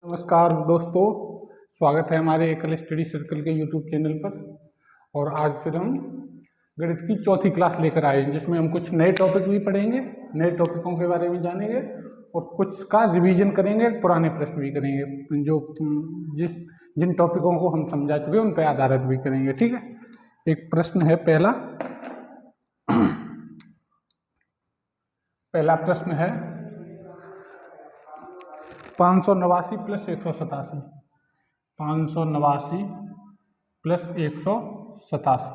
नमस्कार दोस्तों, स्वागत है हमारे एकल स्टडी सर्कल के यूट्यूब चैनल पर। और आज फिर हम गणित की चौथी क्लास लेकर आए हैं, जिसमें हम कुछ नए टॉपिक भी पढ़ेंगे, नए टॉपिकों के बारे में जानेंगे और कुछ का रिवीजन करेंगे, पुराने प्रश्न भी करेंगे, जो जिन टॉपिकों को हम समझा चुके हैं उन पर आधारित भी करेंगे। ठीक है, एक प्रश्न है पहला प्रश्न है 589 प्लस 187। 589 प्लस 187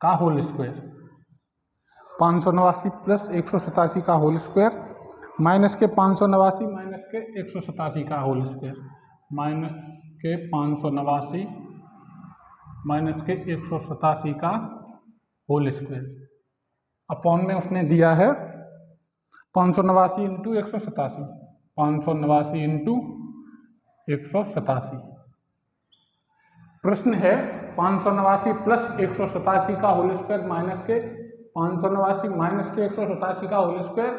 का होल स्क्वायर। 589 प्लस 187 का होल स्क्वायर माइनस के 589 माइनस के 187 का होल स्क्वायर, माइनस के 589 माइनस के 187 का होल स्क्वायर अपॉन में उसने दिया है 589 इंटू 187, 589 इंटू 187। प्रश्न है 589 प्लस 187 का होल स्क्वायर माइनस के 589 माइनस के 187 का होल स्क्वायर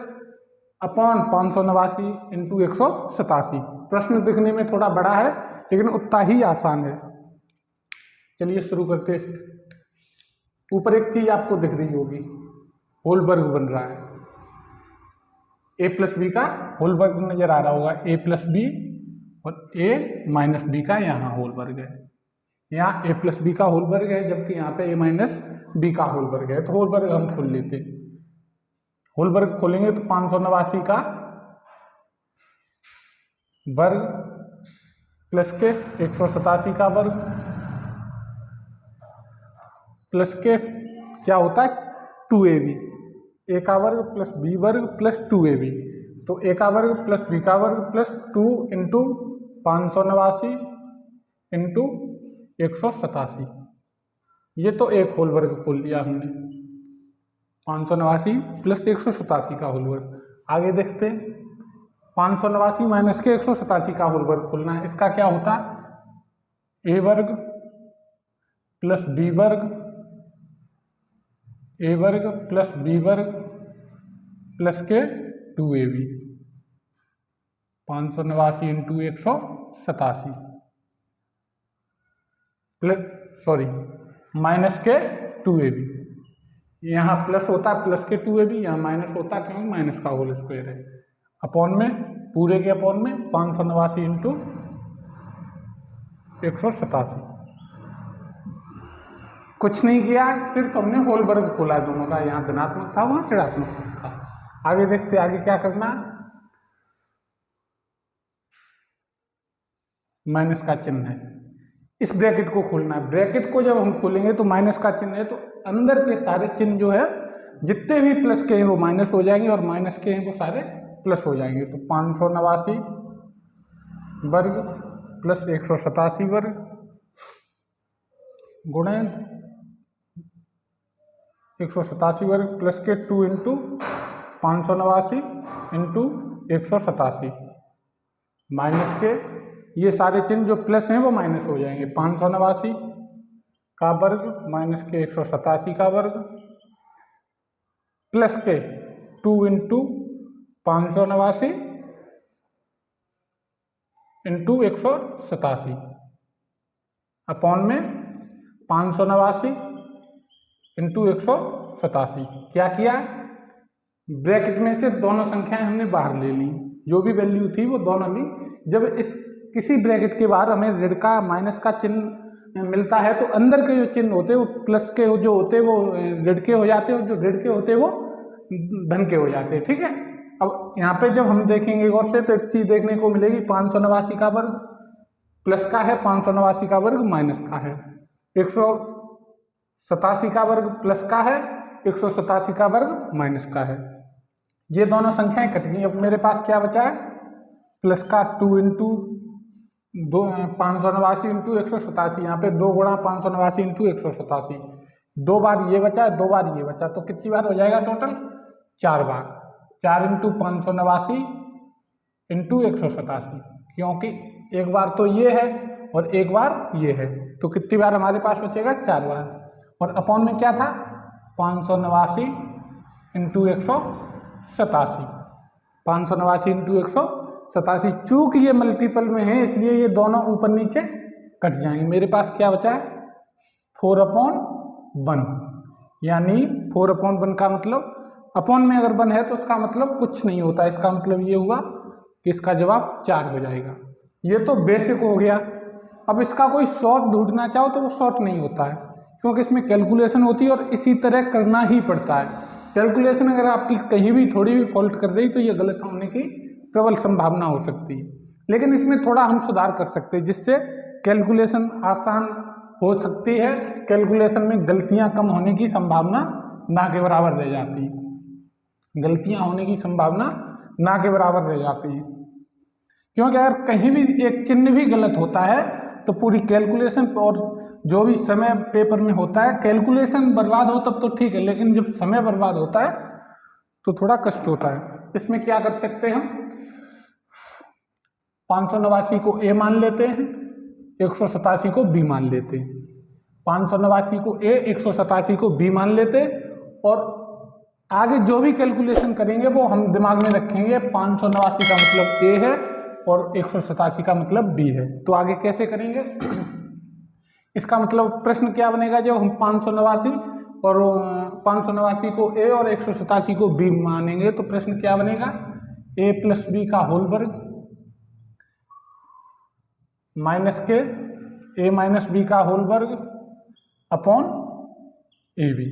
अपॉन 589 इंटू 187। प्रश्न दिखने में थोड़ा बड़ा है लेकिन उतना ही आसान है। चलिए शुरू करते हैं। ऊपर एक चीज आपको दिख रही होगी, होल वर्ग बन रहा है। ए प्लस बी का होल वर्ग नजर आ रहा होगा, ए प्लस बी और ए माइनस बी का यहाँ होल वर्ग है। यहाँ ए प्लस बी का होल वर्ग है, जबकि यहाँ पे ए माइनस बी का होल वर्ग है। तो होल वर्ग हम खोल लेते हैं। होल वर्ग खोलेंगे तो 589 का वर्ग प्लस के 187 का वर्ग प्लस के क्या होता है 2ab, ए का वर्ग प्लस बी वर्ग प्लस 2ab। तो ए का वर्ग प्लस बी का वर्ग प्लस 2 इंटू 589 इंटू 187। ये तो एक होल वर्ग खोल लिया हमने, 589 प्लस 187 का होल वर्ग। आगे देखते हैं, 589 माइनस के 187 का होल वर्ग खोलना है। इसका क्या होता है ए वर्ग प्लस बी वर्ग, ए वर्ग प्लस बी वर्ग प्लस के 2ab, 589 इंटू 187 माइनस के 2ab। यहाँ प्लस होता है प्लस के 2ab, यहाँ माइनस होता है क्योंकि माइनस का होल स्क्वायर है। अपॉन में पूरे के अपॉन में 589 इंटू 187। कुछ नहीं किया, सिर्फ हमने होल वर्ग खोला दोनों का। यहाँ धनात्मक था, वहाँ ऋणात्मक था। आगे देखते आगे क्या करना। माइनस का चिन्ह है, इस ब्रैकेट को खोलना है। ब्रैकेट को जब हम खोलेंगे तो माइनस का चिन्ह है, तो अंदर के सारे चिन्ह जो है जितने भी प्लस के हैं वो माइनस हो जाएंगे और माइनस के हैं वो सारे प्लस हो जाएंगे। तो 589 वर्ग प्लस 187 वर्ग गुणे 187 वर्ग प्लस के 2 इंटू 589 इंटू 187 माइनस के ये सारे चिन्ह जो प्लस हैं वो माइनस हो जाएंगे। 589 का वर्ग माइनस के 187 का वर्ग प्लस के 2 इंटू 589 इंटू 187 अपॉन में 589 इंटू 187। क्या किया, ब्रैकेट में से दोनों संख्याएं हमने बाहर ले ली, जो भी वैल्यू थी वो दोनों ली। जब इस किसी ब्रैकेट के बाहर हमें ऋण का माइनस का चिन्ह मिलता है तो अंदर के जो चिन्ह होते हैं वो प्लस के जो होते हैं वो ऋण के हो जाते हैं और जो ऋण के होते हैं वो धन के हो जाते हैं। ठीक है, अब यहाँ पे जब हम देखेंगे गौर से तो एक चीज देखने को मिलेगी, 589 का वर्ग प्लस का है, 589 का वर्ग माइनस का है, 187 का वर्ग प्लस का है, 187 का वर्ग माइनस का है। ये दोनों संख्याएं कट गई। अब मेरे पास क्या बचा है, प्लस का 2 इंटू 589 इंटू 187। यहाँ पे 2 गुणा 589 इंटू 187, 2 बार ये बचा, 2 बार ये बचा, तो कितनी बार हो जाएगा टोटल 4 बार। 4 इंटू 589 इंटू 187, क्योंकि एक बार तो ये है और एक बार ये है, तो कितनी बार हमारे पास बचेगा 4 बार। और अपॉन में क्या था 589 इंटू 187, 589 इंटू 87। चूंकि ये मल्टीपल में है इसलिए ये दोनों ऊपर नीचे कट जाएंगे। मेरे पास क्या बचा है 4/1, यानी 4/1 का मतलब अपॉन में अगर 1 है तो उसका मतलब कुछ नहीं होता। इसका मतलब ये हुआ कि इसका जवाब 4 हो जाएगा। ये तो बेसिक हो गया। अब इसका कोई शॉर्ट ढूंढना चाहो तो वो शॉर्ट नहीं होता है, क्योंकि इसमें कैलकुलेशन होती है और इसी तरह करना ही पड़ता है। कैलकुलेशन अगर आपकी कहीं भी थोड़ी भी फॉल्ट कर रही तो ये गलत होने की प्रबल संभावना हो सकती है। लेकिन इसमें थोड़ा हम सुधार कर सकते हैं जिससे कैलकुलेशन आसान हो सकती है, कैलकुलेशन में गलतियां कम होने की संभावना ना के बराबर रह जाती है। गलतियां होने की संभावना ना के बराबर रह जाती है, क्योंकि अगर कहीं भी एक चिन्ह भी गलत होता है तो पूरी कैलकुलेशन और जो भी समय पेपर में होता है, कैलकुलेशन बर्बाद हो तब तो ठीक है, लेकिन जब समय बर्बाद होता है तो थोड़ा कष्ट होता है। इसमें क्या कर सकते हैं हम 589 को ए मान लेते हैं, 187 को बी मान लेते हैं। 589 को ए, 187 को बी मान लेते और आगे जो भी कैलकुलेशन करेंगे वो हम दिमाग में रखेंगे 589 का मतलब ए है और 187 का मतलब बी है। तो आगे कैसे करेंगे इसका मतलब प्रश्न क्या बनेगा, जब हम 589 और 589 को ए और 187 को बी मानेंगे तो प्रश्न क्या बनेगा ए प्लस बी का होल वर्ग माइनस के ए माइनस बी का होल वर्ग अपॉन ए बी।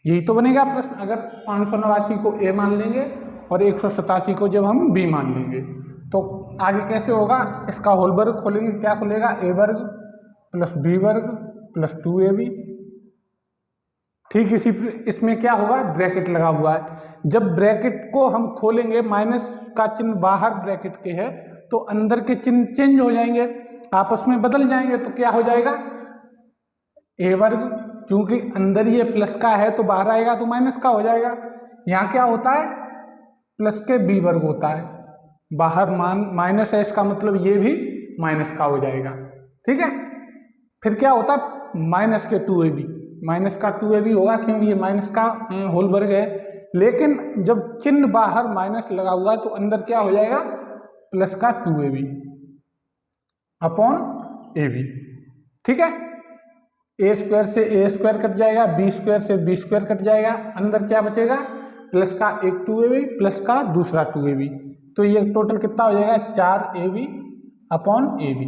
यही तो बनेगा प्रश्न। अगर 589 को ए मान लेंगे और 187 को जब हम बी मान लेंगे तो आगे कैसे होगा, इसका होल वर्ग खोलेंगे, क्या खुलेगा ए वर्ग प्लस बी वर्ग प्लस 2ab। ठीक इसी इसमें क्या होगा ब्रैकेट लगा हुआ है। जब ब्रैकेट को हम खोलेंगे माइनस का चिन्ह बाहर ब्रैकेट के है तो अंदर के चिन्ह चेंज हो जाएंगे, आपस में बदल जाएंगे। तो क्या हो जाएगा ए वर्ग, चूंकि अंदर ये प्लस का है तो बाहर आएगा तो माइनस का हो जाएगा। यहाँ क्या होता है प्लस के बी वर्ग होता है, बाहर माइनस है, इसका मतलब ये भी माइनस का हो जाएगा। ठीक है, फिर क्या होता है माइनस के 2ab, माइनस का 2ab होगा क्योंकि ये माइनस का होल वर्ग है। लेकिन जब चिन्ह बाहर माइनस लगा हुआ है तो अंदर क्या हो जाएगा प्लस का 2ab अपॉन ab। ठीक है, ए स्क्वायर से ए स्क्वायर कट जाएगा, बी स्क्वायर से बी स्क्वायर कट जाएगा, अंदर क्या बचेगा प्लस का एक 2ab प्लस का दूसरा 2ab। तो ये टोटल कितना हो जाएगा 4ab अपॉन ab।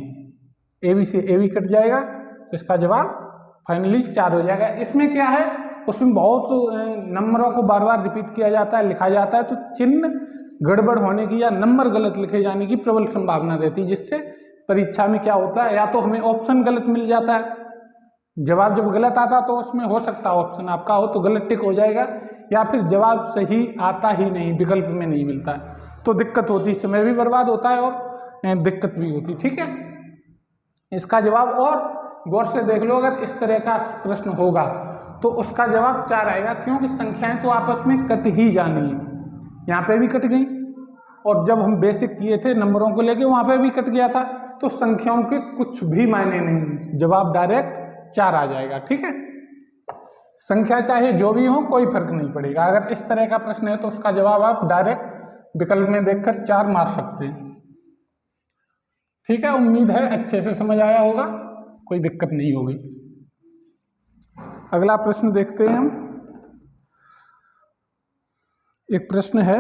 ab से ab कट जाएगा तो इसका जवाब फाइनली 4 हो जाएगा। इसमें क्या है उसमें बहुत नंबरों को बार बार रिपीट किया जाता है, लिखा जाता है, तो चिन्ह गड़बड़ होने की या नंबर गलत लिखे जाने की प्रबल संभावना रहती है, जिससे परीक्षा में क्या होता है या तो हमें ऑप्शन गलत मिल जाता है, जवाब जब गलत आता तो उसमें हो सकता है ऑप्शन आपका हो तो गलत टिक हो जाएगा, या फिर जवाब सही आता ही नहीं, विकल्प में नहीं मिलता है तो दिक्कत होती है, समय भी बर्बाद होता है और दिक्कत भी होती है। ठीक है, इसका जवाब और गौर से देख लो, अगर इस तरह का प्रश्न होगा तो उसका जवाब 4 आएगा, क्योंकि संख्याएं तो आपस में कट ही जानी है। यहाँ पे भी कट गई और जब हम बेसिक किए थे नंबरों को लेके वहां पे भी कट गया था, तो संख्याओं के कुछ भी मायने नहीं, जवाब डायरेक्ट 4 आ जाएगा। ठीक है, संख्या चाहे जो भी हो कोई फर्क नहीं पड़ेगा। अगर इस तरह का प्रश्न है तो उसका जवाब आप डायरेक्ट विकल्प में देखकर 4 मार सकते हैं। ठीक है, उम्मीद है अच्छे से समझ आया होगा, कोई दिक्कत नहीं होगी। अगला प्रश्न देखते हैं हम। एक प्रश्न है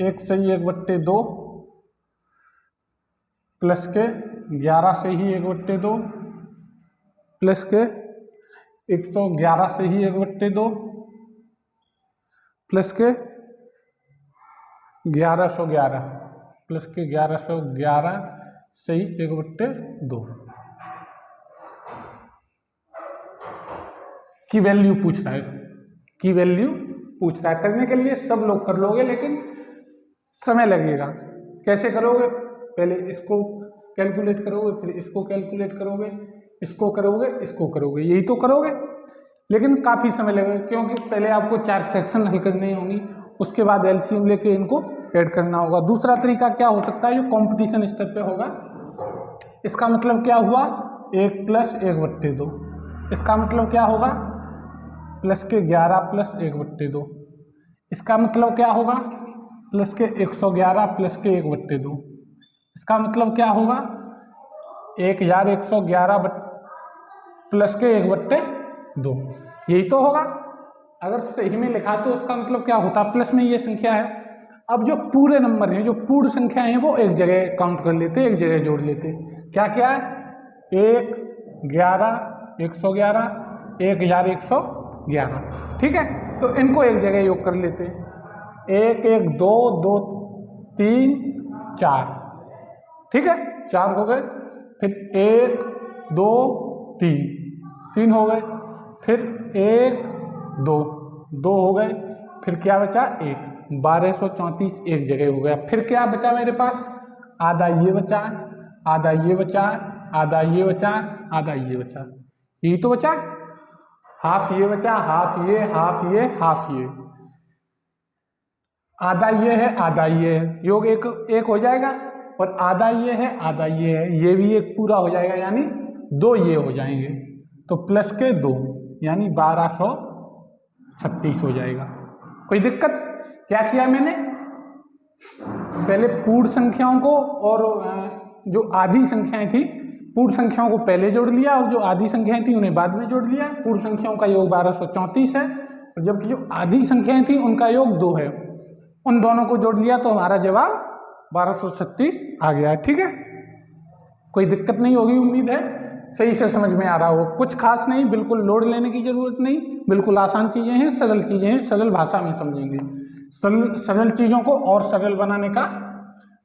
एक सही 1/2 प्लस के 11 से ही 1/2 प्लस के 111 से ही 1/2 प्लस के 1111 प्लस के 1111 से ही 1/2 की वैल्यू पूछ रहा है, की वैल्यू पूछ रहा है। करने के लिए सब लोग कर लोगे लेकिन समय लगेगा। कैसे करोगे, पहले इसको कैलकुलेट करोगे, फिर इसको कैलकुलेट करोगे, इसको करोगे, इसको करोगे, यही तो करोगे, लेकिन काफ़ी समय लगेगा, क्योंकि पहले आपको 4 फ्रैक्शन हल करनी होंगी, उसके बाद एलसीएम लेके इनको ऐड करना होगा। दूसरा तरीका क्या हो सकता है जो कंपटीशन स्तर पे होगा, इसका मतलब क्या हुआ 1 + 1/2, इसका मतलब क्या होगा प्लस के 11 प्लस 1/2। इसका मतलब क्या होगा? प्लस के 111 प्लस के 1/2। इसका मतलब क्या होगा? 1111 प्लस के 1/2। यही तो होगा। अगर सही में लिखा तो उसका मतलब क्या होता? प्लस में ये संख्या है। अब जो पूरे नंबर हैं, जो पूर्ण संख्या हैं, वो एक जगह काउंट कर लेते, एक जगह जोड़ लेते। क्या क्या है? 1, 11, 111, 1111। ठीक है, तो इनको एक जगह योग कर लेते। 1 1 2 2 3 4। ठीक है, 4 हो गए। फिर 1 2 3, 3 हो गए। फिर 1 2, 2 हो गए। फिर क्या बचा? 1। 1234 एक जगह हो गया। फिर क्या बचा मेरे पास? आधा ये बचा, आधा ये बचा, आधा ये बचा, आधा ये बचा। यही तो बचा। हाफ ये बचा, हाफ ये, हाफ ये, हाफ ये। आधा ये है, आधा ये है, योग एक हो जाएगा। और आधा ये है, आधा ये है, ये भी एक पूरा हो जाएगा, यानी 2 ये हो जाएंगे। तो प्लस के 2 यानी 1236 हो जाएगा। कोई दिक्कत? क्या किया मैंने? पहले पूर्ण संख्याओं को और जो आधी संख्याएं थी, पूर्ण संख्याओं को पहले जोड़ लिया और जो आधी संख्याएं थी उन्हें बाद में जोड़ लिया। पूर्ण संख्याओं का योग 1234 है और जबकि जो आधी संख्याएं थी उनका योग 2 है। उन दोनों को जोड़ लिया तो हमारा जवाब 1236 आ गया है। ठीक है, कोई दिक्कत नहीं होगी, उम्मीद है सही से समझ में आ रहा हो। कुछ खास नहीं, बिल्कुल लोड लेने की जरूरत नहीं, बिल्कुल आसान चीजें हैं, सरल चीजें हैं, सरल भाषा में समझेंगे। सरल चीजों को और सरल बनाने का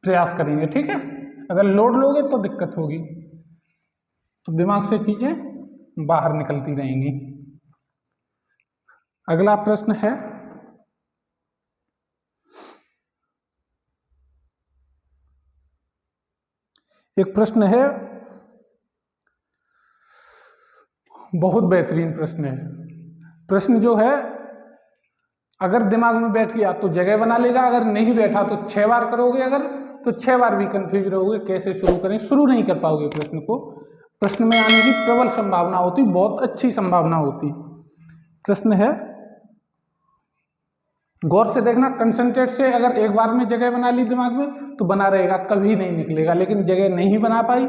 प्रयास करेंगे। ठीक है, अगर लोड लोगे तो दिक्कत होगी, तो दिमाग से चीजें बाहर निकलती रहेंगी। अगला प्रश्न है, एक प्रश्न है, बहुत बेहतरीन प्रश्न है। प्रश्न जो है अगर दिमाग में बैठ गया तो जगह बना लेगा, अगर नहीं बैठा तो 6 बार करोगे अगर तो 6 बार भी कंफ्यूज रहोगे कैसे शुरू करें, शुरू नहीं कर पाओगे प्रश्न को। प्रश्न में आने की प्रबल संभावना होती, बहुत अच्छी संभावना होती। प्रश्न है, गौर से देखना, कंसंट्रेट से अगर एक बार में जगह बना ली दिमाग में तो बना रहेगा, कभी नहीं निकलेगा। लेकिन जगह नहीं बना पाई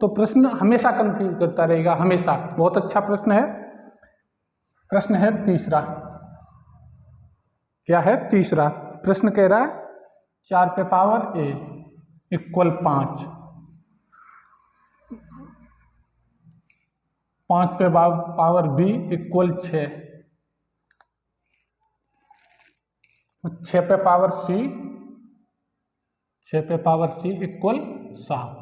तो प्रश्न हमेशा कंफ्यूज करता रहेगा, हमेशा। बहुत अच्छा प्रश्न है। प्रश्न है तीसरा। क्या है? तीसरा प्रश्न कह रहा है 4 पे पावर a इक्वल 5, 5 पे पावर b इक्वल 6, 6 पे पावर c, 6 पे पावर c इक्वल 7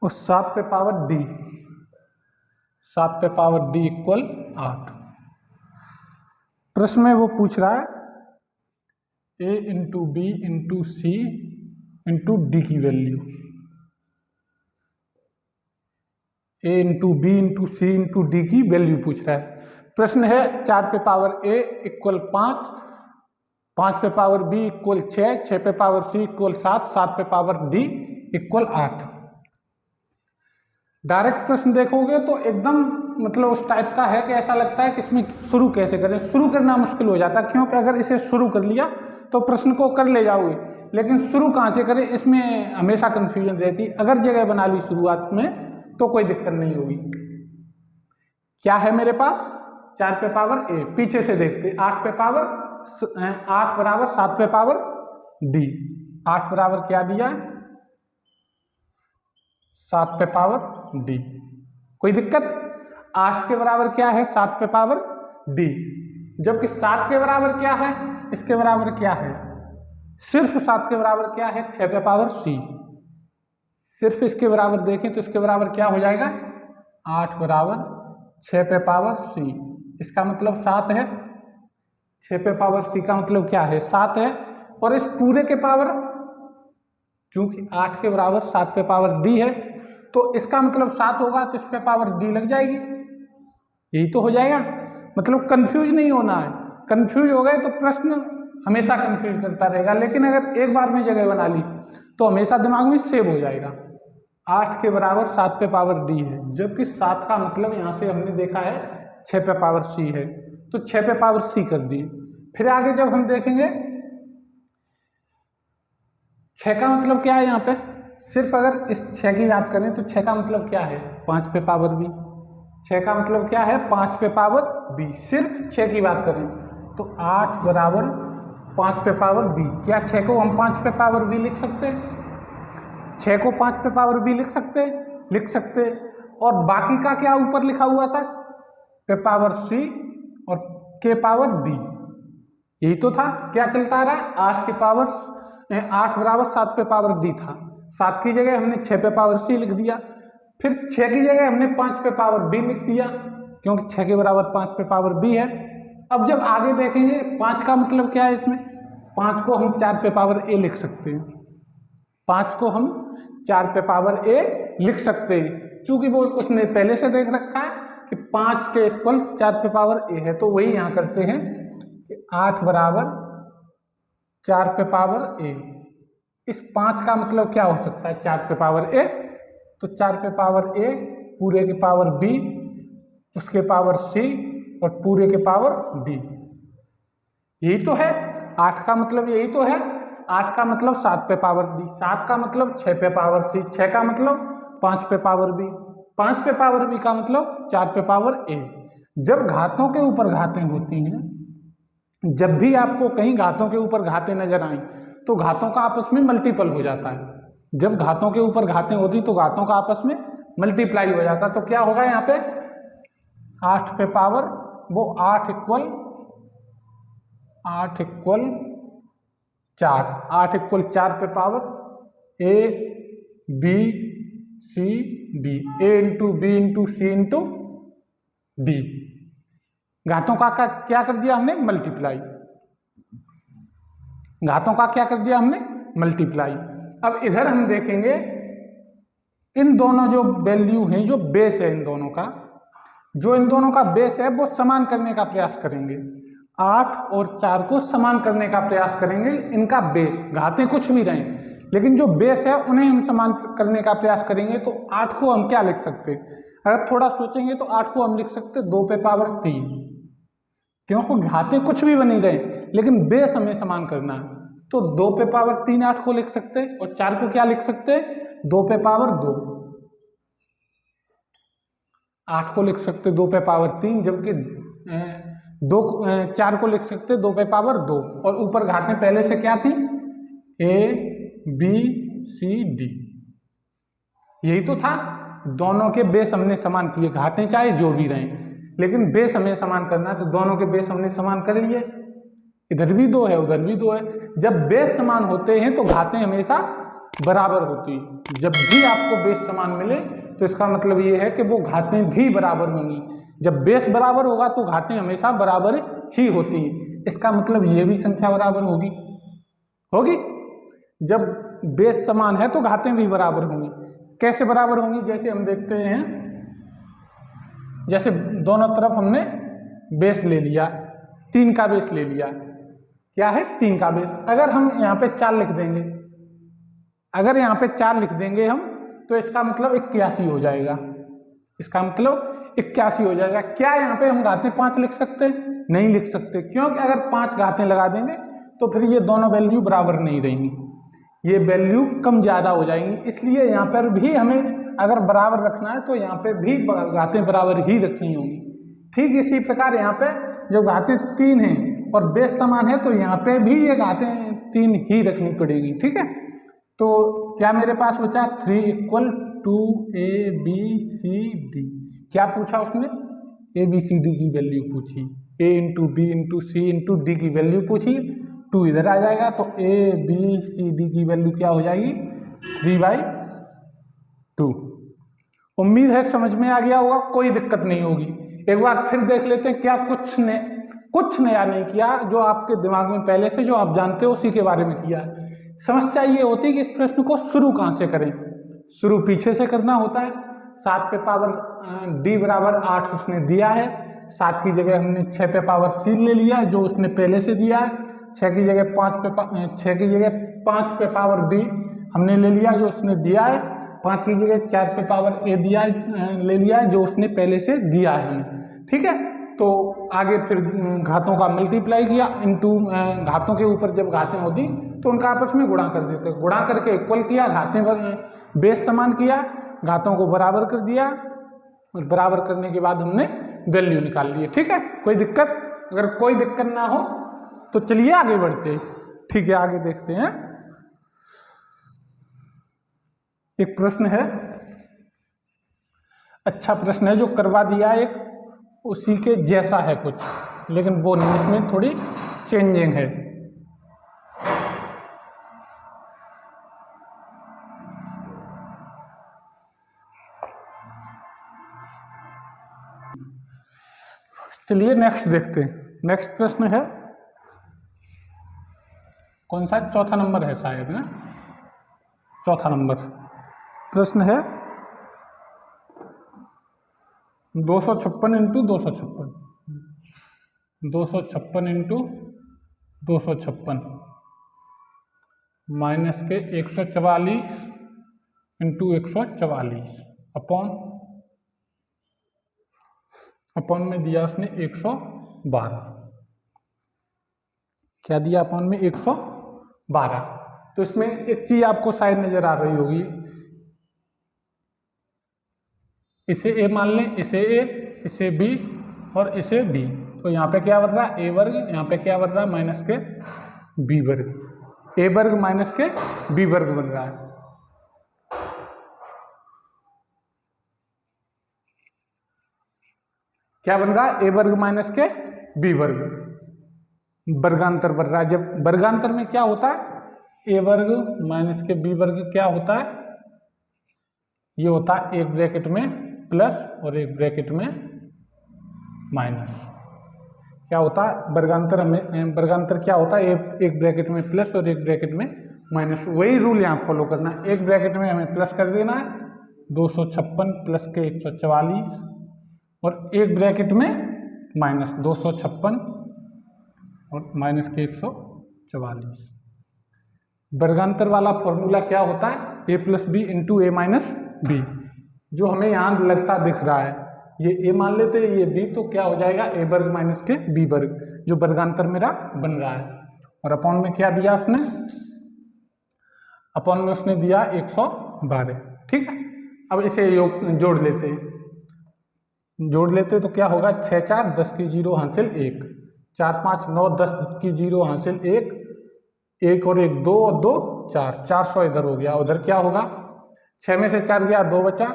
और 7 पे पावर d, 7 पे पावर d इक्वल 8। प्रश्न में वो पूछ रहा है a into B into C into D की वैल्यू। a into B into C into D की वैल्यू पूछ रहा है। प्रश्न है 4 पे पावर a इक्वल 5, 5 पे पावर b इक्वल 6, 6 पे पावर c इक्वल 7, 7 पे पावर d इक्वल 8। डायरेक्ट प्रश्न देखोगे तो एकदम मतलब उस टाइप का है कि ऐसा लगता है कि इसमें शुरू कैसे करें, शुरू करना मुश्किल हो जाता है। क्योंकि अगर इसे शुरू कर लिया तो प्रश्न को कर ले जाओगे, लेकिन शुरू कहाँ से करें इसमें हमेशा कंफ्यूजन रहती। अगर जगह बना ली शुरुआत में तो कोई दिक्कत नहीं होगी। क्या है मेरे पास? 4 पे पावर a, पीछे से देखते, 8 पे पावर 8 बराबर 7 पे पावर d, 8 बराबर क्या दिया? 7 पे पावर d। कोई दिक्कत? 8 के बराबर क्या है? 7 पे पावर d, जबकि 7 के बराबर क्या है? इसके बराबर क्या है? सिर्फ 7 के बराबर क्या है? 6 पे पावर c। सिर्फ इसके बराबर देखें तो इसके बराबर क्या हो जाएगा? 8 बराबर 6 पे पावर c, इसका मतलब 7 है। 6 पे पावर c का मतलब क्या है? 7 है। और इस पूरे के पावर, चूंकि 8 के बराबर 7 पे पावर d है तो इसका मतलब 7 होगा, तो इस पे पावर d लग जाएगी। यही तो हो जाएगा। मतलब कंफ्यूज नहीं होना है, कंफ्यूज हो गए तो प्रश्न हमेशा कंफ्यूज करता रहेगा। लेकिन अगर एक बार में जगह बना ली तो हमेशा दिमाग में सेव हो जाएगा। 8 के बराबर 7 पे पावर डी है, जबकि 7 का मतलब यहाँ से हमने देखा है 6 पे पावर सी है, तो 6 पे पावर सी कर दी। फिर आगे जब हम देखेंगे 6 का मतलब क्या है, यहाँ पे सिर्फ अगर इस 6 की बात करें तो 6 का मतलब क्या है 5 पे पावर बी। 6 का मतलब क्या है 5 पे पावर बी, सिर्फ 6 की बात करें तो 8 बराबर 5 पे पावर बी। क्या 6 को हम 5 पे पावर बी लिख सकते हैं? 6 को 5 पे पावर बी लिख सकते। और बाकी का क्या ऊपर लिखा हुआ था, पे पावर सी और के पावर डी, यही तो था। क्या चलता रहा, 8 बराबर 7 पे पावर डी था, 7 की जगह हमने 6 पे पावर सी लिख दिया, फिर 6 की जगह हमने 5 पे पावर बी लिख दिया, क्योंकि 6 के बराबर 5 पे पावर बी है। अब जब आगे देखेंगे 5 का मतलब क्या है, इसमें 5 को हम 4 पे पावर ए लिख सकते हैं, 5 को हम 4 पे पावर ए लिख सकते हैं, चूंकि वो उसने पहले से देख रखा है कि 5 के इक्वल्स 4 पे पावर ए है, तो वही यहाँ करते हैं कि 8 बराबर 4 पे पावर ए। इस 5 का मतलब क्या हो सकता है 4 पे पावर ए, तो 4 पे पावर ए पूरे के पावर बी, उसके पावर सी और पूरे के पावर डी, यही तो है 8 का मतलब, यही तो है 8 का मतलब 7 पे पावर डी, 7 का मतलब 6 पे पावर सी, 6 का मतलब 5 पे पावर बी, 5 पे पावर बी का मतलब 4 पे पावर ए। जब घातों के ऊपर घातें होती हैं, जब भी आपको कहीं घातों के ऊपर घातें नजर आए तो घातों का आपस में मल्टीपल हो जाता है। जब घातों के ऊपर घातें होती तो घातों का आपस में मल्टीप्लाई हो जाता, तो क्या होगा यहाँ पे 8 पे पावर वो 8 इक्वल 4 पे power A B C D, A into B into C into D. घातों का क्या कर दिया हमने, मल्टीप्लाई। घातों का क्या कर दिया हमने, मल्टीप्लाई। अब इधर हम देखेंगे इन दोनों जो वैल्यू हैं, जो बेस है इन दोनों का, जो इन दोनों का बेस है वो समान करने का प्रयास करेंगे। 8 और 4 को समान करने का प्रयास करेंगे। इनका बेस, घातें कुछ भी रहें लेकिन जो बेस है उन्हें हम समान करने का प्रयास करेंगे। तो 8 को हम क्या लिख सकते हैं, अगर थोड़ा सोचेंगे तो 8 को हम लिख सकते 2 पे पावर 3, क्योंकि घातें कुछ भी बनी रहे लेकिन बेस हमें समान करना है। तो 2 पे पावर 3 8 को लिख सकते हैं, और 4 को क्या लिख सकते हैं 2 पे पावर 2। 8 को लिख सकते 2 पे पावर 3, जबकि 4 को लिख सकते 2 पे पावर 2, और ऊपर घातें पहले से क्या थी ए बी सी डी, यही तो था। दोनों के बेस हमने समान किए, घातें चाहे जो भी रहें लेकिन बेस हमें समान करना है, तो दोनों के बेस हमने समान कर लिए। इधर भी 2 है उधर भी 2 है। जब बेस समान होते हैं तो घातें हमेशा बराबर होती है। जब भी आपको बेस समान मिले तो इसका मतलब ये है कि वो घातें भी बराबर होंगी। जब बेस बराबर होगा तो घातें हमेशा बराबर ही होती हैं। इसका मतलब ये भी संख्या बराबर होगी। जब बेस समान है तो घातें भी बराबर होंगी। कैसे बराबर होंगी, जैसे हम देखते हैं, जैसे दोनों तरफ हमने बेस ले लिया, 3 का बेस ले लिया, क्या है 3 का बेस। अगर हम यहाँ पे 4 लिख देंगे, अगर यहाँ पे 4 लिख देंगे हम, तो इसका मतलब 81 हो जाएगा। इसका मतलब 81 हो जाएगा। क्या यहाँ पे हम घातें 5 लिख सकते? नहीं लिख सकते, क्योंकि अगर 5 घातें लगा देंगे तो फिर ये दोनों वैल्यू बराबर नहीं रहेंगी, ये वैल्यू कम ज़्यादा हो जाएंगी। इसलिए यहाँ पर भी हमें अगर बराबर रखना है तो यहाँ पे भी घातें बराबर ही रखनी होंगी। ठीक इसी प्रकार यहाँ पे जब घातें 3 हैं और बेस समान है तो यहाँ पे भी ये घातें 3 ही रखनी पड़ेगी। ठीक है, तो क्या मेरे पास बचा 3 equal to A B C D. क्या पूछा उसने, ए बी सी डी की वैल्यू पूछी, A into B into C into D की वैल्यू पूछी। 2 इधर आ जाएगा तो ए बी सी डी की वैल्यू क्या हो जाएगी 3/2। उम्मीद है समझ में आ गया होगा, कोई दिक्कत नहीं होगी। एक बार फिर देख लेते हैं, क्या कुछ नया नहीं किया, जो आपके दिमाग में पहले से जो आप जानते हो उसी के बारे में किया। समस्या ये होती है कि इस प्रश्न को शुरू कहाँ से करें। शुरू पीछे से करना होता है। 7 पे पावर डी बराबर 8 उसने दिया है, 7 की जगह हमने 6 पे पावर सी ले लिया जो उसने पहले से दिया है। 6 की जगह 5 पे पावर बी हमने ले लिया जो उसने दिया है। 5 की जगह 4 पे पावर ए दिया ले लिया है जो उसने पहले से दिया है हमें, ठीक है। तो आगे फिर घातों का मल्टीप्लाई किया इनटू घातों के ऊपर जब घातें होती तो उनका आपस में गुणा कर देते, गुणा करके इक्वल किया, घातें बेस समान किया, घातों को बराबर कर दिया और बराबर करने के बाद हमने वैल्यू निकाल ली, ठीक है। कोई दिक्कत? अगर कोई दिक्कत ना हो तो चलिए आगे बढ़ते हैं, ठीक है। आगे देखते हैं, एक प्रश्न है, अच्छा प्रश्न है जो करवा दिया, एक उसी के जैसा है कुछ, लेकिन वो नहीं, इसमें थोड़ी चेंजिंग है। चलिए नेक्स्ट देखते हैं। नेक्स्ट प्रश्न है, कौन सा? चौथा नंबर है शायद ना, चौथा नंबर प्रश्न है 256 इंटू 256, 256 इंटू 256 माइनस के 144 इंटू 144 अपॉन में दिया उसने 112, क्या दिया अपॉन में 112। तो इसमें एक चीज आपको शायद नजर आ रही होगी, इसे ए मान लें, इसे ए, इसे बी और इसे बी। तो यहाँ पे क्या बन रहा है? ए वर्ग, यहाँ पे क्या बन रहा है? माइनस के बी वर्ग, ए वर्ग माइनस के बी वर्ग बन रहा है। क्या बन रहा है? ए वर्ग माइनस के बी वर्ग, वर्गांतर बन रहा है। जब वर्गांतर में क्या होता है? ए वर्ग माइनस के बी वर्ग क्या होता है? ये होता है एक ब्रैकेट में प्लस और एक ब्रैकेट में माइनस। क्या होता है वर्गांतर? हमें वर्गांतर क्या होता है? एक ब्रैकेट में प्लस और एक ब्रैकेट में माइनस। वही रूल यहाँ फॉलो करना है। एक ब्रैकेट में हमें प्लस कर देना है 256 प्लस के 144 और एक ब्रैकेट में माइनस 256 और माइनस के 144। वर्गांतर वाला फॉर्मूला क्या होता है? ए प्लस बी इंटू ए माइनस बी। जो हमें यहाँ लगता दिख रहा है, ये ए मान लेते हैं, ये बी, तो क्या हो जाएगा? ए वर्ग माइनस के बी वर्ग, जो वर्गांतर मेरा बन रहा है। और अपॉन में क्या दिया उसने? अपॉन में उसने दिया 112, ठीक है। अब इसे जोड़ लेते हैं, तो क्या होगा? 6 4 10 की 0 हासिल 1, 4 5 9 10 की 0 हासिल 1, 1 और 1 2 और 2 4, 400 इधर हो गया। उधर क्या होगा? 6 में से 4 गया 2 बचा,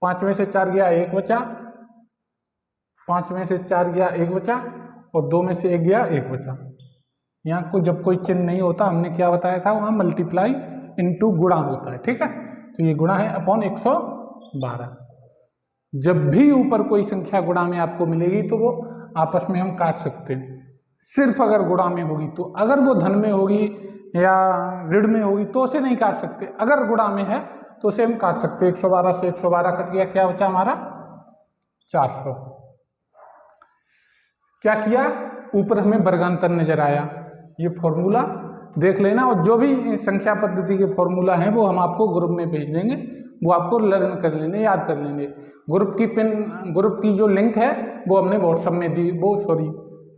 5 में से 4 गया 1 बचा, 5 में से 4 गया 1 बचा और 2 में से 1 गया 1 बचा। यहाँ को जब कोई चिन्ह नहीं होता, हमने क्या बताया था? वहाँ मल्टीप्लाई इनटू गुणा होता है, ठीक है। तो ये गुणा है अपॉन 112। जब भी ऊपर कोई संख्या गुणा में आपको मिलेगी तो वो आपस में हम काट सकते हैं, सिर्फ अगर गुणा में होगी तो। अगर वो धन में होगी या ऋण में होगी तो उसे नहीं काट सकते। अगर गुणा में है तो उसे हम काट सकते। 112 से 112 कट गया, क्या बचा हमारा? 400। क्या किया? ऊपर हमें वर्गांतर नजर आया, ये फॉर्मूला देख लेना। और जो भी संख्या पद्धति के फॉर्मूला हैं वो हम आपको ग्रुप में भेज देंगे, वो आपको लर्न कर लेने, याद कर लेंगे। ग्रुप की जो लिंक है वो हमने व्हाट्सएप में दी,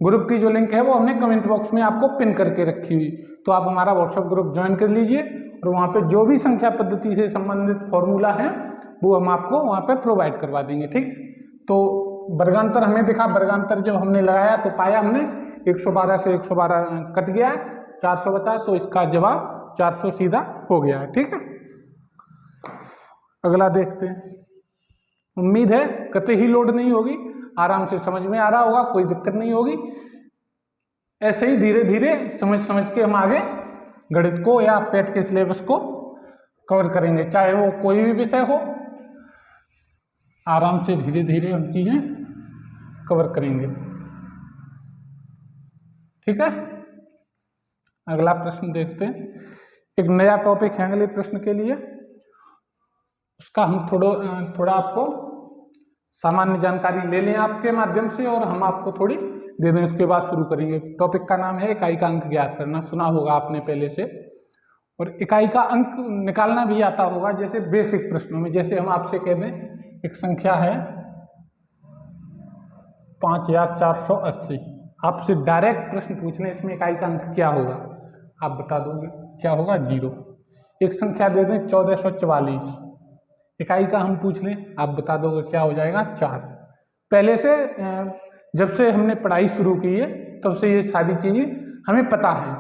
ग्रुप की जो लिंक है वो हमने कमेंट बॉक्स में आपको पिन करके रखी हुई। तो आप हमारा व्हाट्सएप ग्रुप ज्वाइन कर लीजिए और वहाँ पे जो भी संख्या पद्धति से संबंधित फॉर्मूला है वो हम आपको वहाँ पे प्रोवाइड करवा देंगे, ठीक। तो वर्गांतर हमें दिखा, वर्गांतर जब हमने लगाया तो पाया हमने 112 से 112 कट गया, 400 बचा, तो इसका जवाब 400 सीधा हो गया है, ठीक है। अगला देखते हैं। उम्मीद है कतई ही लोड नहीं होगी, आराम से समझ में आ रहा होगा, कोई दिक्कत नहीं होगी। ऐसे ही धीरे धीरे समझ के हम आगे गणित को या पेट के सिलेबस को कवर करेंगे, चाहे वो कोई भी विषय हो। आराम से धीरे धीरे हम चीजें कवर करेंगे, ठीक है। अगला प्रश्न देखते हैं। एक नया टॉपिक है अगले प्रश्न के लिए, उसका हम थोड़ा आपको सामान्य जानकारी ले लें आपके माध्यम से और हम आपको थोड़ी दे दें, उसके बाद शुरू करेंगे। टॉपिक का नाम है इकाई का अंक ज्ञात करना, सुना होगा आपने पहले से। और इकाई का अंक निकालना भी आता होगा, जैसे बेसिक प्रश्नों में। जैसे हम आपसे कह दें एक संख्या है 5480, आपसे डायरेक्ट प्रश्न पूछ लें इसमें इकाई का अंक क्या होगा, आप बता दोगे क्या होगा, 0। एक संख्या दे दें 1444, इकाई का हम पूछ लें, आप बता दोगे क्या हो जाएगा, 4। पहले से जब से हमने पढ़ाई शुरू की है तब से ये सारी चीजें हमें पता है,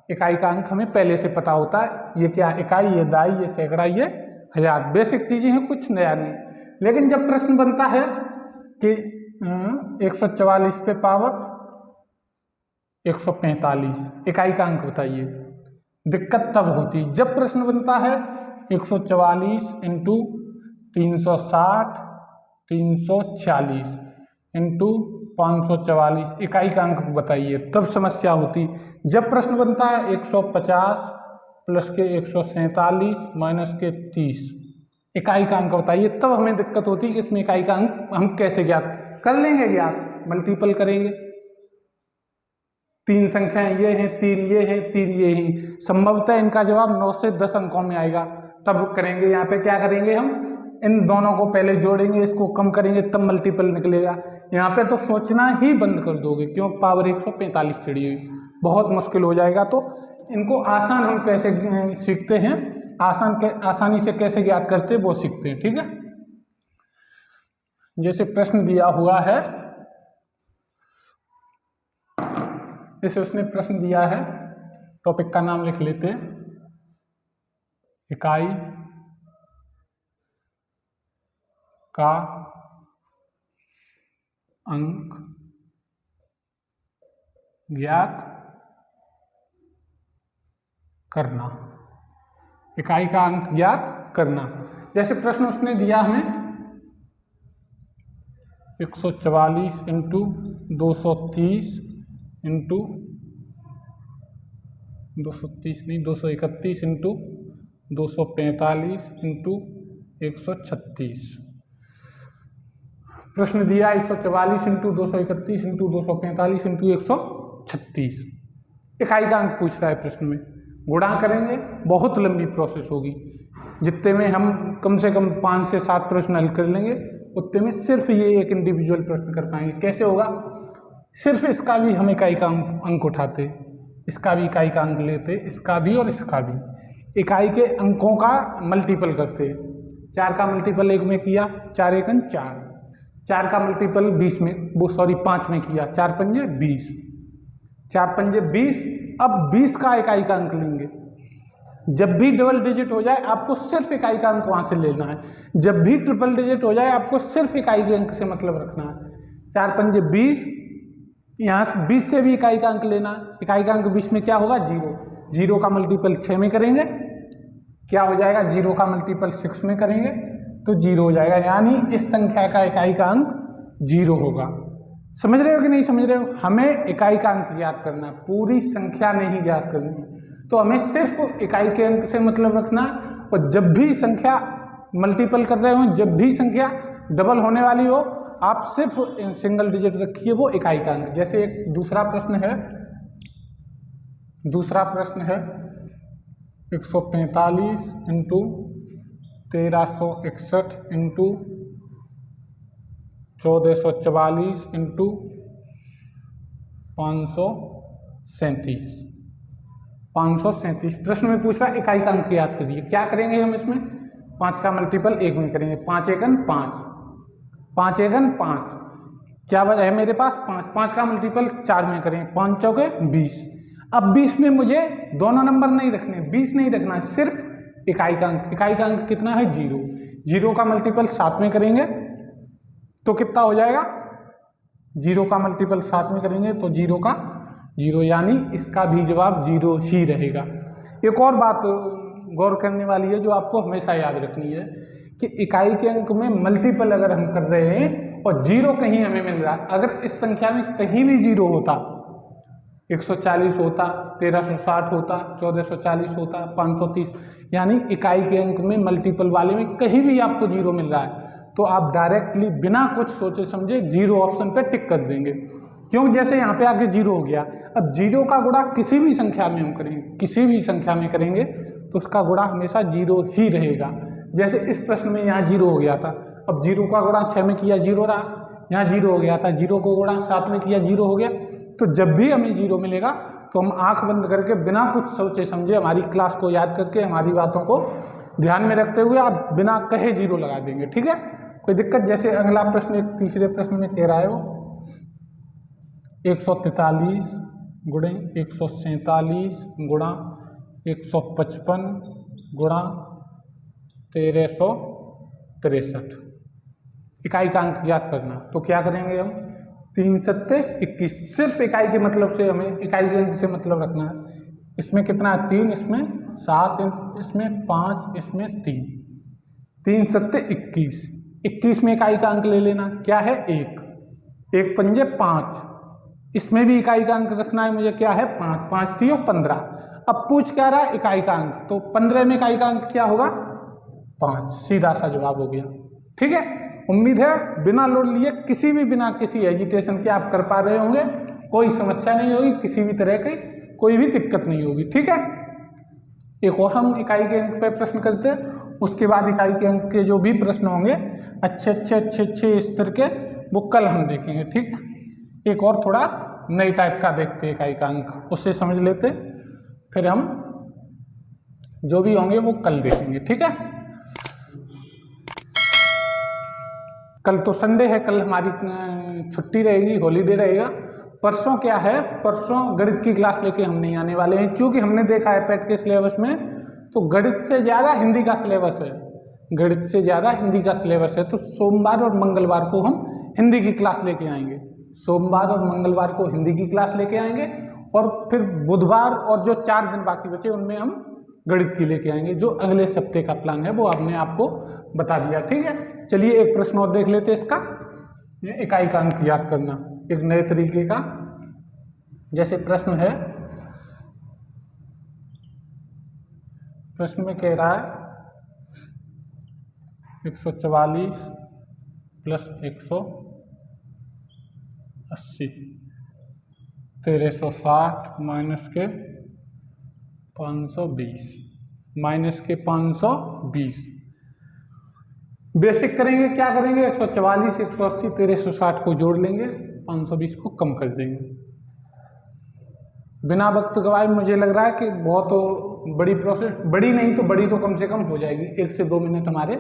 इकाई का अंक हमें पहले से पता होता है। ये क्या इकाई, ये दाई, ये सैकड़ा, ये हजार, बेसिक चीजें हैं, कुछ नया नहीं। लेकिन जब प्रश्न बनता है कि 144 पे पावर 145, इकाई का अंक बताइए, दिक्कत तब होती जब प्रश्न बनता है 144 इंटू 360 340 इंटू 544, इकाई का अंक बताइए, तब समस्या होती। जब प्रश्न बनता है 150 प्लस के 147 माइनस के 30, इकाई का अंक बताइए, तब हमें दिक्कत होती है कि इसमें इकाई का अंक हम कैसे ज्ञात कर लेंगे। ज्ञात मल्टीपल करेंगे, 3 संख्याएं ये हैं, 3 ये हैं, 3 ये हैं, संभवतः इनका जवाब 9 से 10 अंकों में आएगा, तब करेंगे। यहाँ पे क्या करेंगे, हम इन दोनों को पहले जोड़ेंगे, इसको कम करेंगे, तब मल्टीपल निकलेगा। यहाँ पे तो सोचना ही बंद कर दोगे, क्यों, पावर 145 चढ़ी हुई, बहुत मुश्किल हो जाएगा। तो इनको आसान हम कैसे सीखते हैं, आसानी से कैसे ज्ञात करते हैं वो सीखते हैं, ठीक है। जैसे प्रश्न दिया हुआ है, जैसे उसने प्रश्न दिया है, टॉपिक का नाम लिख लेते हैं, इकाई का अंक ज्ञात करना, इकाई का अंक ज्ञात करना। जैसे प्रश्न उसने दिया हमें 144 इंटू 230 इंटू 230 नहीं 231 इंटू 245 इंटू 136। प्रश्न दिया 144 इंटू 231 इंटू 245 इंटू 136, इकाई का अंक पूछ रहा है प्रश्न में। गुणा करेंगे, बहुत लंबी प्रोसेस होगी, जितने में हम कम से कम 5 से 7 प्रश्न हल कर लेंगे, उतने में सिर्फ ये एक इंडिविजुअल प्रश्न कर पाएंगे। कैसे होगा, सिर्फ इसका भी हम इकाई का अंक उठाते, इसका भी इकाई का अंक लेते, इसका भी और इसका भी, इकाई के अंकों का मल्टीपल करते। 4 का मल्टीपल 1 में किया, 4 एकन 4, 4 का मल्टीपल 20 में, वो सॉरी 5 में किया, 4 पंजे 20, 4 पंजे 20। अब 20 का इकाई का अंक लेंगे, जब भी डबल डिजिट हो जाए आपको सिर्फ इकाई का अंक वहां से लेना है, जब भी ट्रिपल डिजिट हो जाए आपको सिर्फ इकाई के अंक से मतलब रखना है। 4 पंजे 20, यहाँ से 20 से भी इकाई का अंक लेना, इकाई का अंक 20 में क्या होगा, 0, 0 का मल्टीपल 6 में करेंगे, क्या हो जाएगा, 0 का मल्टीपल 6 में करेंगे तो 0 हो जाएगा, यानी इस संख्या का इकाई का अंक 0 होगा। समझ रहे हो कि नहीं समझ रहे हो, हमें इकाई का अंक ज्ञात करना है, पूरी संख्या नहीं ज्ञात करनी। तो हमें सिर्फ इकाई के अंक से मतलब रखना है, और जब भी संख्या मल्टीपल कर रहे हो, जब भी संख्या डबल होने वाली हो, आप सिर्फ सिंगल डिजिट रखिए वो इकाई का अंक। जैसे एक दूसरा प्रश्न है 145 इंटू 1361 इंटू 1444 इंटू 537। प्रश्न में पूछ रहा है इकाई का अंक याद करिए। क्या करेंगे हम इसमें, 5 का मल्टीपल 1 में करेंगे, 5 एकन 5, 5 एकन 5, क्या वजह है मेरे पास 5, 5 का मल्टीपल 4 में करेंगे, 5 चौके 20। अब 20 में मुझे दोनों नंबर नहीं रखने, 20 नहीं रखना है, सिर्फ इकाई का अंक। इकाई का अंक कितना है, 0, 0 का मल्टीपल 7 में करेंगे तो कितना हो जाएगा, 0 का मल्टीपल 7 में करेंगे तो 0 का 0, यानी इसका भी जवाब 0 ही रहेगा। एक और बात गौर करने वाली है जो आपको हमेशा याद रखनी है कि इकाई के अंक में मल्टीपल अगर हम कर रहे हैं और 0 कहीं हमें मिल रहा है, अगर इस संख्या में कहीं भी 0 होता, 140 होता, 1360 होता, 1440 होता, 530, यानी इकाई के अंक में मल्टीपल वाले में कहीं भी आपको 0 मिल रहा है तो आप डायरेक्टली बिना कुछ सोचे समझे 0 ऑप्शन पे टिक कर देंगे। क्यों, जैसे यहाँ पे आके 0 हो गया, अब 0 का गुणा किसी भी संख्या में हम करेंगे, किसी भी संख्या में करेंगे तो उसका गुणा हमेशा 0 ही रहेगा। जैसे इस प्रश्न में यहाँ 0 हो गया था, अब 0 का गुणा 6 में किया 0 रहा, यहाँ 0 हो गया था, 0 को गुणा 7 में किया 0 हो गया। तो जब भी हमें 0 मिलेगा तो हम आंख बंद करके बिना कुछ सोचे समझे, हमारी क्लास को याद करके, हमारी बातों को ध्यान में रखते हुए आप बिना कहे 0 लगा देंगे, ठीक है, कोई दिक्कत। जैसे अगला प्रश्न, एक तीसरे प्रश्न में कह रहा है वो 143 गुणे 147 गुणा 155 गुणा 1363 इकाई का अंक याद करना। तो क्या करेंगे हम, 3 सत्ते 21, सिर्फ इकाई के मतलब से हमें इकाई के अंक से मतलब रखना है। इसमें कितना, 3, इसमें 7, इसमें 5, इसमें 3, 3 सत्ते 21, 21 में इकाई का अंक ले लेना, क्या है 1, 1 पंजे 5, इसमें भी इकाई का अंक रखना है मुझे, क्या है 5, 5 3 15। अब पूछ क्या रहा है, इकाई का अंक, तो 15 में इकाई का अंक क्या होगा 5, सीधा सा जवाब हो गया, ठीक है। उम्मीद है बिना लोड लिए, किसी भी बिना किसी एजिटेशन के आप कर पा रहे होंगे, कोई समस्या नहीं होगी, किसी भी तरह की कोई भी दिक्कत नहीं होगी, ठीक है। एक और हम इकाई के अंक पे प्रश्न करते हैं, उसके बाद इकाई के अंक के जो भी प्रश्न होंगे अच्छे इस तरह के, वो कल हम देखेंगे, ठीक है। एक और थोड़ा नई टाइप का देखते हैं इकाई का अंक, उससे समझ लेते, फिर हम जो भी होंगे वो कल देखेंगे, ठीक है। कल तो संडे है, कल हमारी छुट्टी रहेगी, हॉलीडे रहेगा। परसों क्या है, परसों गणित की क्लास लेके हम नहीं आने वाले हैं, क्योंकि हमने देखा है पैट के सिलेबस में तो गणित से ज़्यादा हिंदी का सिलेबस है, गणित से ज़्यादा हिंदी का सिलेबस है। तो सोमवार और मंगलवार को हम हिंदी की क्लास लेके आएंगे, सोमवार और मंगलवार को हिंदी की क्लास लेके आएंगे, और फिर बुधवार और जो 4 दिन बाकी बचे उनमें हम गणित की लेके आएंगे। जो अगले हफ्ते का प्लान है वो हमने आपको बता दिया, ठीक है। चलिए एक प्रश्न और देख लेते हैं इसका, इकाई का अंक याद करना एक नए तरीके का। जैसे प्रश्न है, प्रश्न में कह रहा है 144 प्लस 180 1360 माइनस के 520 माइनस के 520। बेसिक करेंगे, क्या करेंगे, 144 180 1360 को जोड़ लेंगे, 520 को कम कर देंगे। बिना वक्त गवाए मुझे लग रहा है कि बहुत बड़ी प्रोसेस, बड़ी नहीं तो बड़ी तो कम से कम हो जाएगी, 1 से 2 मिनट हमारे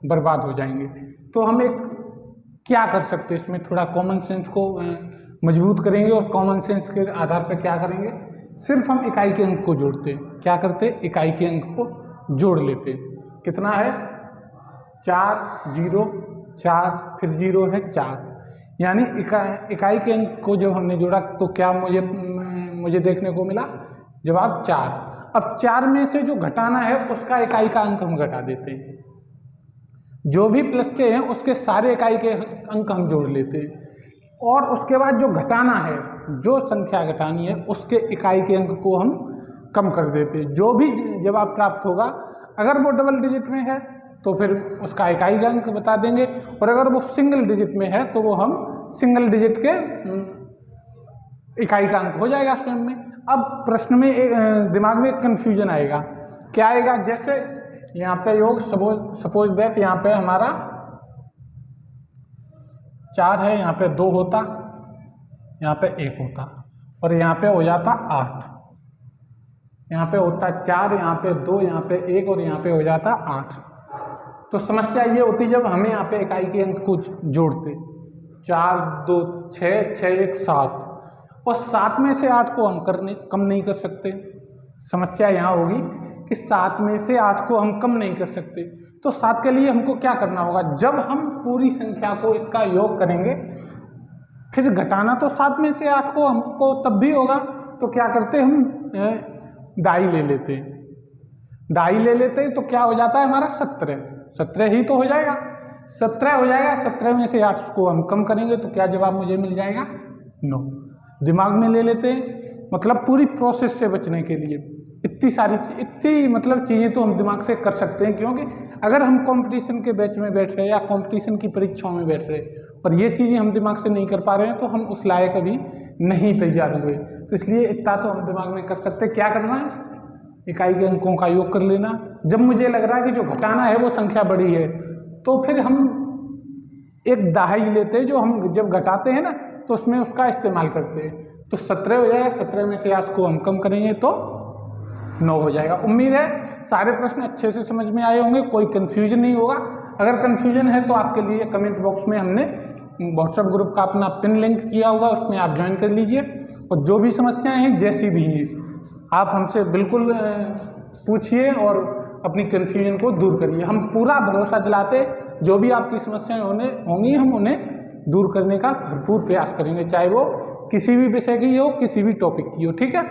बर्बाद हो जाएंगे। तो हम एक क्या कर सकते हैं, इसमें थोड़ा कॉमन सेंस को मजबूत करेंगे, और कॉमन सेंस के आधार पर क्या करेंगे, सिर्फ हम इकाई के अंक को जोड़ते, क्या करते, इकाई के अंक को जोड़ लेते। कितना है 4 0 4, फिर 0 है 4, यानी इकाई के अंक को जब हमने जोड़ा तो क्या मुझे देखने को मिला, जवाब 4। अब 4 में से जो घटाना है उसका इकाई का अंक हम घटा देते हैं, जो भी प्लस के हैं उसके सारे इकाई के अंक हम जोड़ लेते हैं, और उसके बाद जो घटाना है, जो संख्या घटानी है उसके इकाई के अंक को हम कम कर देते हैं। जो भी जवाब प्राप्त होगा, अगर वो डबल डिजिट में है तो फिर उसका इकाई का अंक बता देंगे, और अगर वो सिंगल डिजिट में है तो वो हम सिंगल डिजिट के इकाई का अंक हो जाएगा स्वयं में। अब प्रश्न में दिमाग में एक कन्फ्यूजन आएगा, क्या आएगा, जैसे यहाँ पे योग सपोज दैट यहाँ पे हमारा 4 है, यहाँ पे 2 होता, यहाँ पे 1 होता, और यहाँ पे हो जाता 8, यहाँ पे होता 4, यहाँ पे 2, यहाँ पे 1, और यहाँ पे हो जाता 8। तो समस्या ये होती जब हमें यहाँ पे इकाई के अंक को जोड़ते, 4 2 6 6 1 7, और 7 में से 8 को हम कम नहीं कर सकते। समस्या यहाँ होगी कि 7 में से 8 को हम कम नहीं कर सकते, तो 7 के लिए हमको क्या करना होगा, जब हम पूरी संख्या को इसका योग करेंगे, फिर घटाना तो 7 में से 8 को हमको तब भी होगा, तो क्या करते हम दाई ले लेते, दाई ले लेते तो क्या हो जाता है हमारा 17 ही तो हो जाएगा, 17 हो जाएगा। 17 में से 8 को हम कम करेंगे तो क्या जवाब मुझे मिल जाएगा 9। दिमाग में ले लेते हैं, मतलब पूरी प्रोसेस से बचने के लिए इतनी मतलब चीज़ें तो हम दिमाग से कर सकते हैं, क्योंकि अगर हम कंपटीशन के बैच में बैठ रहे हैं या कंपटीशन की परीक्षाओं में बैठ रहे हैं और ये चीज़ें हम दिमाग से नहीं कर पा रहे हैं तो हम उस लायक अभी नहीं तैयार हुए। तो इसलिए इतना तो हम दिमाग में कर सकते, क्या करना है, इकाई के अंकों का योग कर लेना। जब मुझे लग रहा है कि जो घटाना है वो संख्या बड़ी है, तो फिर हम एक दहाई लेते हैं, जो हम जब घटाते हैं ना तो उसमें उसका इस्तेमाल करते हैं। तो 17 हो जाएगा, 17 में से 8 को हम कम करेंगे तो 9 हो जाएगा। उम्मीद है सारे प्रश्न अच्छे से समझ में आए होंगे, कोई कंफ्यूजन नहीं होगा। अगर कंफ्यूजन है तो आपके लिए कमेंट बॉक्स में हमने व्हाट्सएप ग्रुप का अपना पिन लिंक किया होगा, उसमें आप ज्वाइन कर लीजिए। और जो भी समस्याएं हैं, जैसी भी हैं, आप हमसे बिल्कुल पूछिए और अपनी कन्फ्यूजन को दूर करिए। हम पूरा भरोसा दिलाते, जो भी आपकी समस्याएं होंगी हम उन्हें दूर करने का भरपूर प्रयास करेंगे, चाहे वो किसी भी विषय की हो, किसी भी टॉपिक की हो, ठीक है।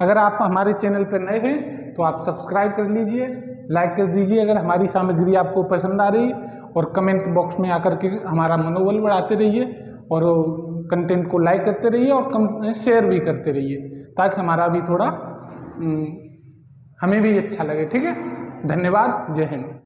अगर आप हमारे चैनल पर नए हैं तो आप सब्सक्राइब कर लीजिए, लाइक कर दीजिए अगर हमारी सामग्री आपको पसंद आ रही, और कमेंट बॉक्स में आकर के हमारा मनोबल बढ़ाते रहिए और कंटेंट को लाइक करते रहिए और शेयर भी करते रहिए, ताकि हमारा भी थोड़ा हमें भी अच्छा लगे, ठीक है। धन्यवाद, जय हिंद।